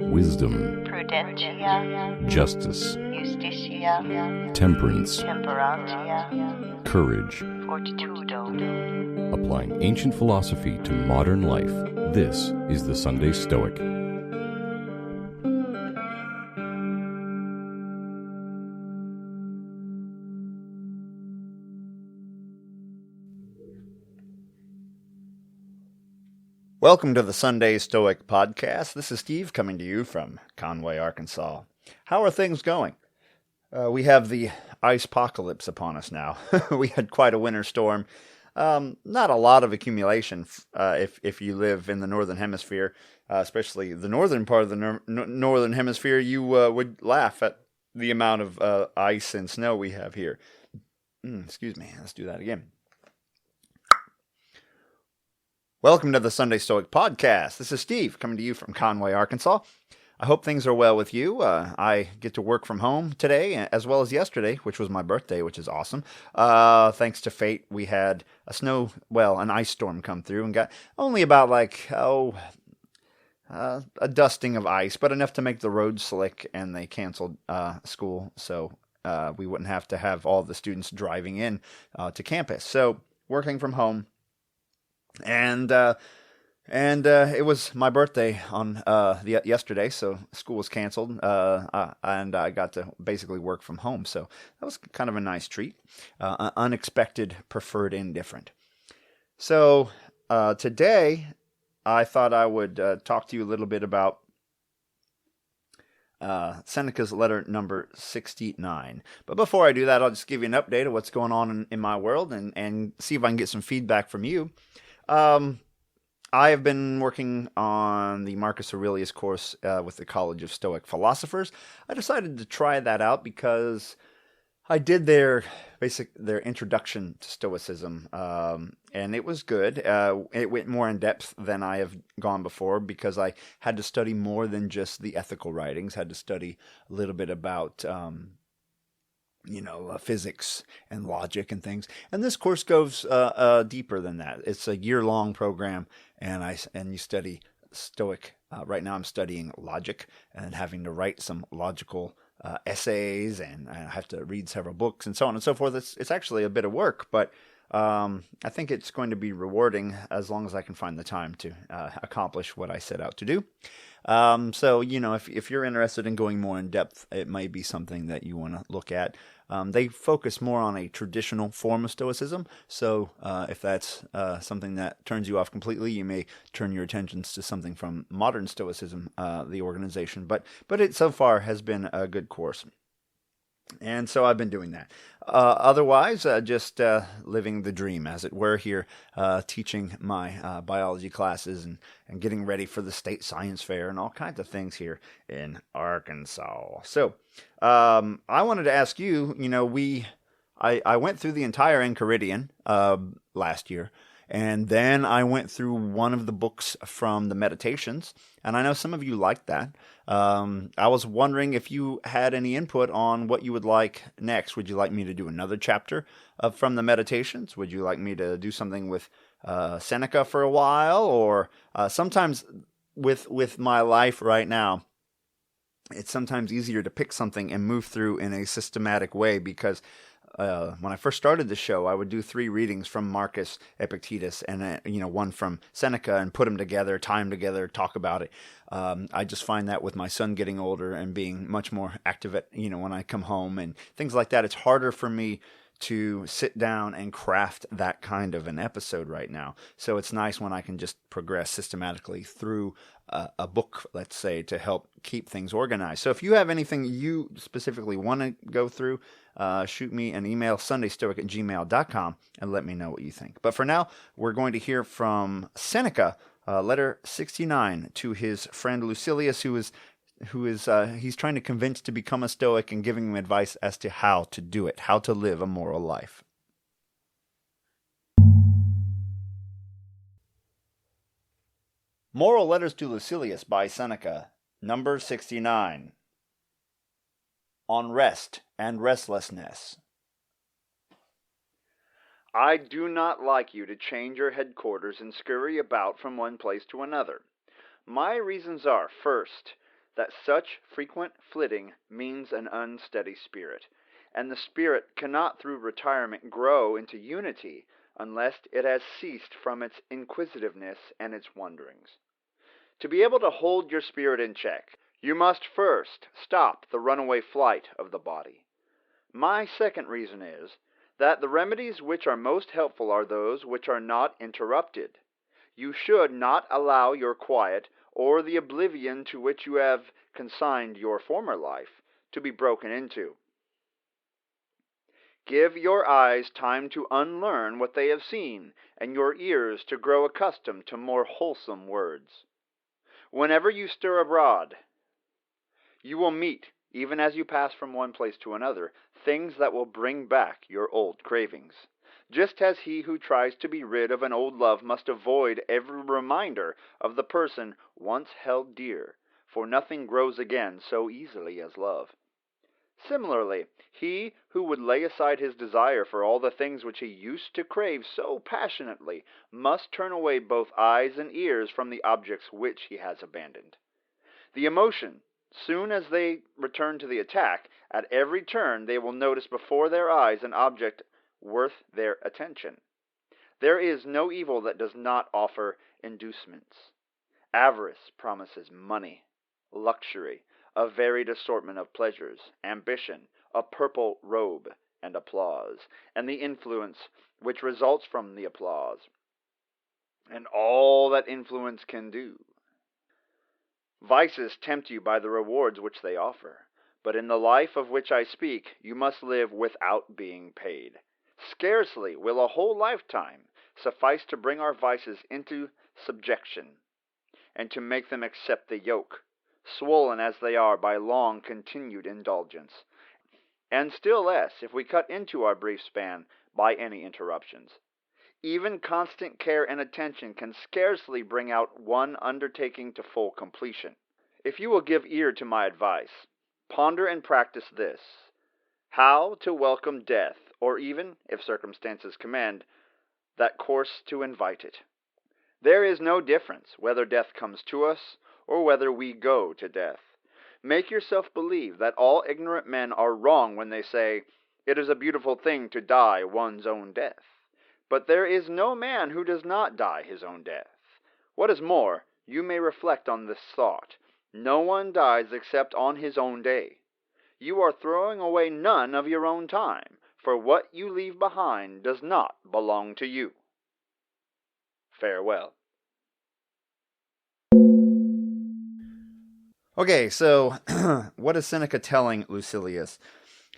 wisdom, prudentia, justice, justitia, temperance, temperantia, courage. fortitudo. Applying ancient philosophy to modern life, this is the Sunday Stoic. Welcome to the Sunday Stoic podcast. This is Steve coming to you from Conway, Arkansas. How are things going? We have the ice apocalypse upon us now. We had quite a winter storm. Not a lot of accumulation if you live in the northern hemisphere, especially the northern part of the northern hemisphere. You would laugh at the amount of ice and snow we have here. Excuse me. Let's do that again. Welcome to the Sunday Stoic podcast. This is Steve coming to you from Conway, Arkansas. I hope things are well with you. I get to work from home today as well as yesterday, which was my birthday, which is awesome. Thanks to fate, we had an ice storm come through and got only about a dusting of ice, but enough to make the road slick, and they canceled school, so we wouldn't have to have all the students driving in to campus. So working from home. And it was my birthday on yesterday, so school was canceled, and I got to basically work from home. So that was kind of a nice treat, unexpected, preferred, indifferent. So today, I thought I would talk to you a little bit about Seneca's letter number 69. But before I do that, I'll just give you an update of what's going on in my world and see if I can get some feedback from you. I have been working on the Marcus Aurelius course with the College of Stoic Philosophers. I decided to try that out because I did their introduction to Stoicism, and it was good. It went more in depth than I have gone before because I had to study more than just the ethical writings. Had to study a little bit about physics and logic and things. And this course goes deeper than that. It's a year-long program, and you study Stoic. Right now I'm studying logic and having to write some logical essays, and I have to read several books and so on and so forth. It's actually a bit of work, but I think it's going to be rewarding as long as I can find the time to accomplish what I set out to do. So, if you're interested in going more in depth, it might be something that you want to look at. They focus more on a traditional form of Stoicism. So if that's something that turns you off completely, you may turn your attentions to something from modern Stoicism, the organization. But it so far has been a good course. And so I've been doing that. Otherwise, just living the dream, as it were, here, teaching my biology classes and getting ready for the state science fair and all kinds of things here in Arkansas. So I wanted to ask you, I went through the entire Enchiridion last year. And then I went through one of the books from the Meditations, and I know some of you liked that. I was wondering if you had any input on what you would like next. Would you like me to do another chapter from the Meditations? Would you like me to do something with Seneca for a while? Or sometimes with my life right now, it's sometimes easier to pick something and move through in a systematic way because when I first started the show, I would do 3 readings from Marcus Epictetus and one from Seneca and put them together, tie them together, talk about it. I just find that with my son getting older and being much more active when I come home and things like that, it's harder for me to sit down and craft that kind of an episode right now. So it's nice when I can just progress systematically through a book, let's say, to help keep things organized. So if you have anything you specifically want to go through, shoot me an email, sundaystoic@gmail.com, and let me know what you think. But for now, we're going to hear from Seneca, letter 69, to his friend Lucilius, he's trying to convince to become a Stoic and giving him advice as to how to do it, how to live a moral life. Moral Letters to Lucilius by Seneca, number 69. On Rest and Restlessness. I do not like you to change your headquarters and scurry about from one place to another. My reasons are, first, that such frequent flitting means an unsteady spirit, and the spirit cannot through retirement grow into unity unless it has ceased from its inquisitiveness and its wanderings. To be able to hold your spirit in check, you must first stop the runaway flight of the body. My second reason is that the remedies which are most helpful are those which are not interrupted. You should not allow your quiet, or the oblivion to which you have consigned your former life, to be broken into. Give your eyes time to unlearn what they have seen, and your ears to grow accustomed to more wholesome words. Whenever you stir abroad, you will meet, even as you pass from one place to another, things that will bring back your old cravings. Just as he who tries to be rid of an old love must avoid every reminder of the person once held dear, for nothing grows again so easily as love. Similarly, he who would lay aside his desire for all the things which he used to crave so passionately must turn away both eyes and ears from the objects which he has abandoned. The emotion, soon as they return to the attack, at every turn they will notice before their eyes an object worth their attention. There is no evil that does not offer inducements. Avarice promises money, luxury, a varied assortment of pleasures, ambition, a purple robe, and applause, and the influence which results from the applause, and all that influence can do. Vices tempt you by the rewards which they offer, but in the life of which I speak, you must live without being paid. Scarcely will a whole lifetime suffice to bring our vices into subjection, and to make them accept the yoke, swollen as they are by long continued indulgence, and still less if we cut into our brief span by any interruptions. Even constant care and attention can scarcely bring out one undertaking to full completion. If you will give ear to my advice, ponder and practice this: how to welcome death, or even, if circumstances command, that course to invite it. There is no difference whether death comes to us, or whether we go to death. Make yourself believe that all ignorant men are wrong when they say, "It is a beautiful thing to die one's own death." But there is no man who does not die his own death. What is more, you may reflect on this thought: no one dies except on his own day. You are throwing away none of your own time, for what you leave behind does not belong to you. Farewell. Okay, so what is Seneca telling Lucilius?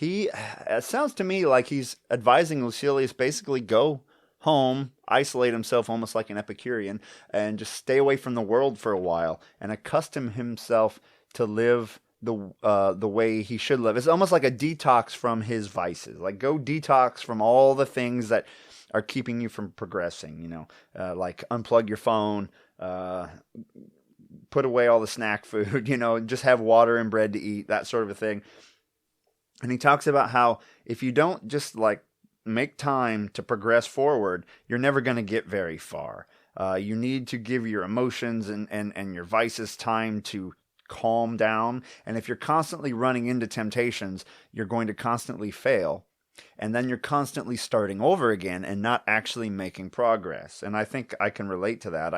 It sounds to me like he's advising Lucilius basically go home, isolate himself almost like an Epicurean, and just stay away from the world for a while and accustom himself to live the way he should live. It's almost like a detox from his vices. Like, go detox from all the things that are keeping you from progressing, like unplug your phone, put away all the snack food, just have water and bread to eat, that sort of a thing. And he talks about how if you don't just make time to progress forward, you're never going to get very far. You need to give your emotions and your vices time to calm down. And if you're constantly running into temptations, you're going to constantly fail. And then you're constantly starting over again and not actually making progress. And I think I can relate to that.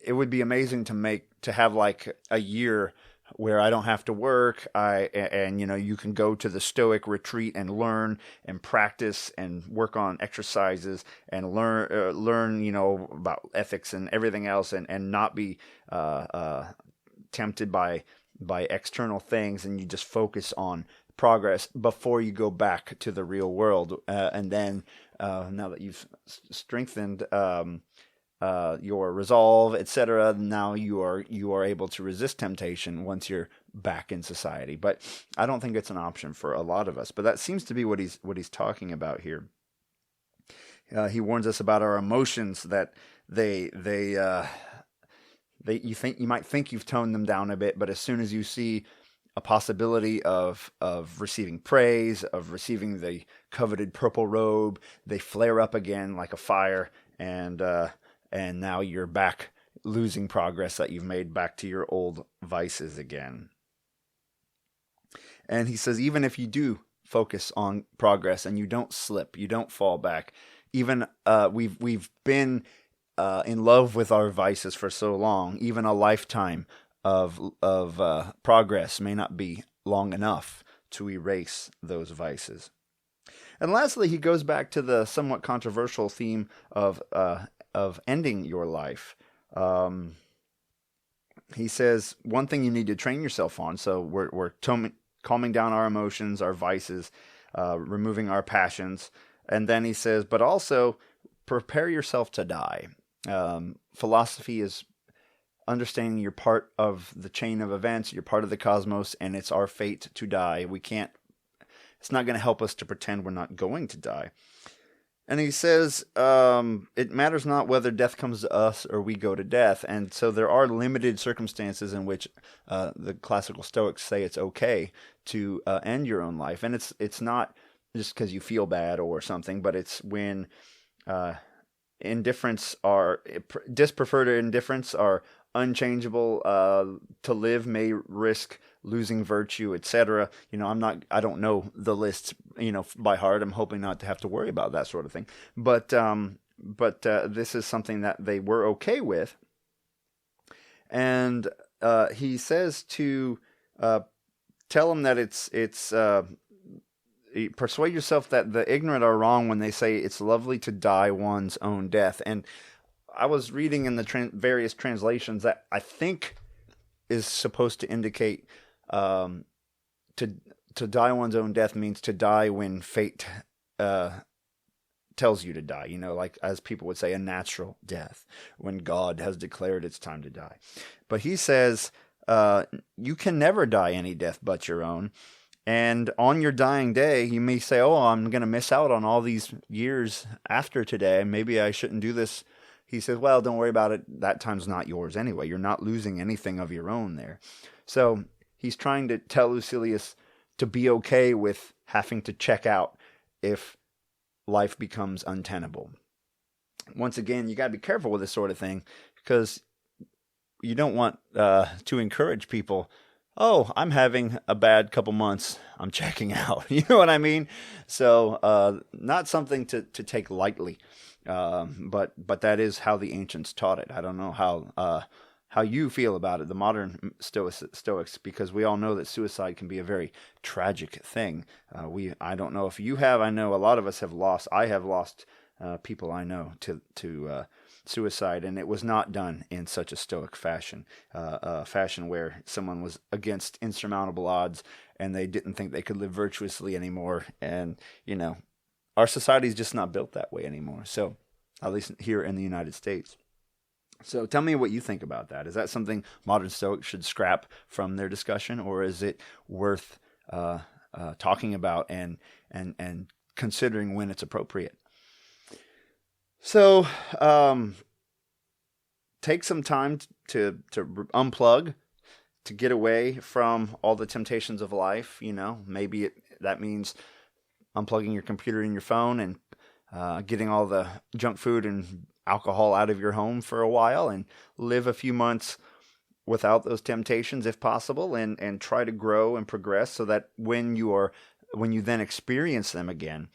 It would be amazing to have like a year where I don't have to work. You can go to the Stoic retreat and learn and practice and work on exercises and learn about ethics and everything else, and not be tempted by external things, and you just focus on progress before you go back to the real world. And then now that you've strengthened your resolve, etc., now you are able to resist temptation once you're back in society. But I don't think it's an option for a lot of us. But that seems to be what he's talking about here. He warns us about our emotions, that you might think you've toned them down a bit, but as soon as you see a possibility of receiving praise, of receiving the coveted purple robe, they flare up again like a fire, and now you're back losing progress that you've made back to your old vices again. And he says, even if you do focus on progress and you don't slip, you don't fall back, even we've been in love with our vices for so long, even a lifetime of progress may not be long enough to erase those vices. And lastly, he goes back to the somewhat controversial theme of ending your life. He says one thing you need to train yourself on. So we're calming down our emotions, our vices, removing our passions, and then he says, but also prepare yourself to die. Philosophy is understanding you're part of the chain of events, you're part of the cosmos, and it's our fate to die. It's not going to help us to pretend we're not going to die. And he says, it matters not whether death comes to us or we go to death. And so there are limited circumstances in which the classical Stoics say it's okay to end your own life. And it's not just because you feel bad or something, but it's when dispreferred indifference are unchangeable. To live may risk losing virtue, etc. I don't know the list, by heart. I'm hoping not to have to worry about that sort of thing. But this is something that they were okay with. And he says to tell them that it's persuade yourself that the ignorant are wrong when they say it's lovely to die one's own death. And I was reading in the various translations that I think is supposed to indicate to die one's own death means to die when fate tells you to die. Like as people would say, a natural death, when God has declared it's time to die. But he says you can never die any death but your own. And on your dying day, you may say, oh, I'm going to miss out on all these years after today. Maybe I shouldn't do this. He says, well, don't worry about it. That time's not yours anyway. You're not losing anything of your own there. So he's trying to tell Lucilius to be okay with having to check out if life becomes untenable. Once again, you got to be careful with this sort of thing, because you don't want to encourage people, oh, I'm having a bad couple months, I'm checking out. You know what I mean? So not something to take lightly. But that is how the ancients taught it. I don't know how you feel about it, the modern Stoics, because we all know that suicide can be a very tragic thing. I don't know if you have. I know a lot of us have lost. I have lost people I know to suicide, and it was not done in such a Stoic fashion, fashion where someone was against insurmountable odds and they didn't think they could live virtuously anymore. And our society is just not built that way anymore. So, at least here in the United States. So, tell me what you think about that. Is that something modern Stoics should scrap from their discussion, or is it worth talking about and considering when it's appropriate? So, take some time to unplug, to get away from all the temptations of life. Maybe that means unplugging your computer and your phone and getting all the junk food and alcohol out of your home for a while, and live a few months without those temptations if possible, and try to grow and progress so that when you then experience them again,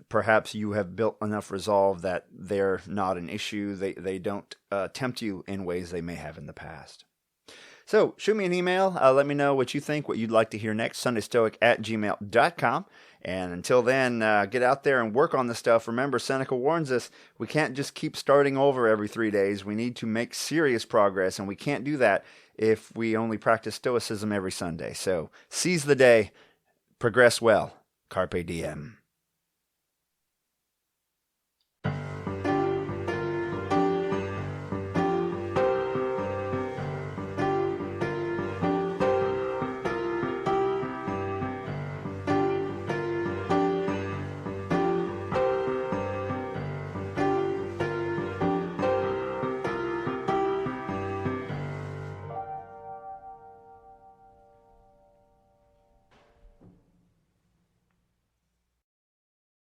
perhaps you have built enough resolve that they're not an issue. They don't tempt you in ways they may have in the past. So shoot me an email. Let me know what you think, what you'd like to hear next, sundaystoic@gmail.com. And until then, get out there and work on this stuff. Remember, Seneca warns us, we can't just keep starting over every 3 days. We need to make serious progress, and we can't do that if we only practice Stoicism every Sunday. So seize the day, progress well, carpe diem.